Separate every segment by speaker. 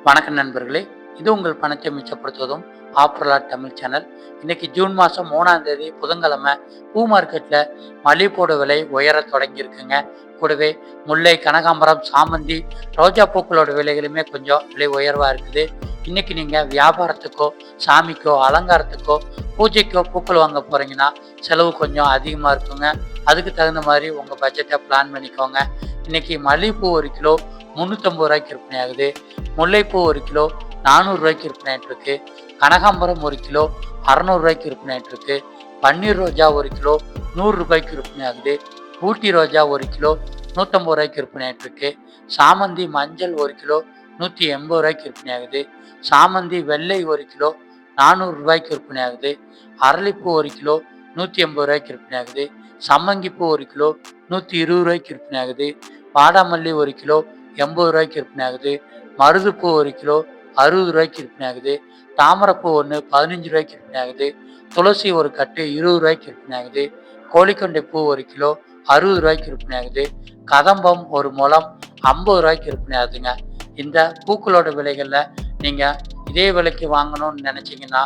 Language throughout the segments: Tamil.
Speaker 1: வணக்கம் நண்பர்களே, இது உங்கள் பணத்தை மிச்சப்படுத்துவதும் ஆப்ரலாட் தமிழ் சேனல். இன்னைக்கு ஜூன் மாதம் 3ஆம் தேதி புதன்கிழமை. பூ மார்க்கெட்டில் மல்லிகைப்பூட விலை உயர தொடங்கியிருக்குங்க. கூடவே முல்லை, கனகாம்பரம், சாமந்தி, ரோஜா பூக்களோட விலைகளுமே கொஞ்சம் விலை உயர்வாக இருக்குது. இன்னைக்கு நீங்கள் வியாபாரத்துக்கோ, சாமிக்கோ, அலங்காரத்துக்கோ, பூஜைக்கோ பூக்கள் வாங்க போகிறீங்கன்னா செலவு கொஞ்சம் அதிகமாக இருக்குங்க. அதுக்கு தகுந்த மாதிரி உங்கள் பட்ஜெட்டை பிளான் பண்ணிக்கோங்க. இன்னைக்கு மல்லிகைப்பூ 1 கிலோ 350 ரூபாய்க்கு விற்பனை ஆகுது. முல்லைப்பூ 1 கிலோ 400 ரூபாய்க்கு விற்பனை ஆகிட்டு இருக்கு. கனகாம்பரம் 1 கிலோ 600 ரூபாய்க்கு விற்பனை ஆகிட்டு இருக்கு. பன்னீர் ரோஜா 1 கிலோ 100 ரூபாய்க்கு விற்பனை ஆகுது. ஊட்டி ரோஜா 1 கிலோ 150 ரூபாய்க்கு விற்பனை ஆகிட்டு இருக்கு. சாமந்தி மஞ்சள் 1 கிலோ 180 ரூபாய்க்கு விற்பனை ஆகுது. சாமந்தி வெள்ளை 1 கிலோ 400 ரூபாய்க்கு விற்பனை ஆகுது. அரளிப்பூ 1 கிலோ 180 ரூபாய்க்கு விற்பனை ஆகுது. சம்மங்கிப்பூ 1 கிலோ 120 ரூபாய்க்கு விற்பனை ஆகுது. வாடாமல்லி 1 கிலோ 80 ரூபாய்க்கு விற்பனை ஆகுது. மருதுப்பூ 1 கிலோ 60 ரூபாய்க்கு விற்பனை ஆகுது. தாமரைப்பூ 1 15 ரூபாய்க்கு விற்பனை ஆகுது. துளசி 1 கட்டு 20 ரூபாய்க்கு விற்பனை ஆகுது. கோழிக்கொண்டை பூ 1 கிலோ 60 ரூபாய்க்கு விற்பனை ஆகுது. கதம்பம் 1 முழம் 50 ரூபாய்க்கு விற்பனை ஆகுதுங்க. இந்த பூக்களோட விலைகளில் நீங்கள் இதே விலைக்கு வாங்கணும்னு நினச்சிங்கன்னா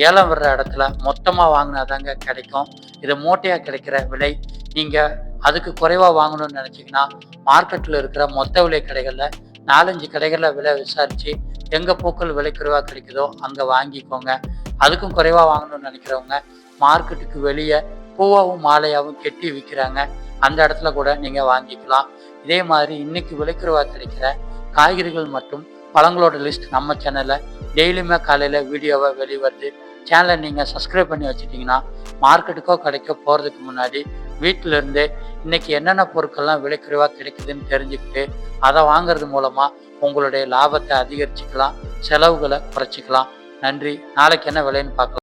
Speaker 1: ஏலம் வர்ற இடத்துல மொத்தமாக வாங்கினாதாங்க கிடைக்கும். இது மூட்டையாக கிடைக்கிற விலை. நீங்கள் அதுக்கு குறைவாக வாங்கணும்னு நினச்சிங்கன்னா மார்க்கெட்டில் இருக்கிற மொத்த விலை கடைகளில் 4-5 கடைகளில் விலை விசாரித்து எங்கே பூக்கள் விலை குறைவாக கிடைக்குதோ அங்கே வாங்கிக்கோங்க. அதுக்கும் குறைவாக வாங்கணும்னு நினைக்கிறவங்க மார்க்கெட்டுக்கு வெளியே பூவாகவும் மாலையாகவும் கெட்டி விற்கிறாங்க. அந்த இடத்துல கூட நீங்கள் வாங்கிக்கலாம். இதே மாதிரி இன்னைக்கு விலை குறைவாக கிடைக்கிற காய்கறிகள் மற்றும் பழங்களோட லிஸ்ட் நம்ம சேனலில் டெய்லியுமே காலையில் வீடியோவாக வெளிவருது. சேனலை நீங்கள் சப்ஸ்கிரைப் பண்ணி வச்சுட்டிங்கன்னா மார்க்கெட்டுக்கோ கடைக்கோ போகிறதுக்கு முன்னாடி வீட்டிலேருந்தே இன்னைக்கு என்னென்ன பொருட்கள்லாம் விலை குறைவாக கிடைக்குதுன்னு தெரிஞ்சுக்கிட்டு அதை வாங்குறது மூலமாக உங்களுடைய லாபத்தை அதிகரிச்சுக்கலாம், செலவுகளை குறைச்சிக்கலாம். நன்றி. நாளைக்கு என்ன விலைன்னு பார்க்கலாம்.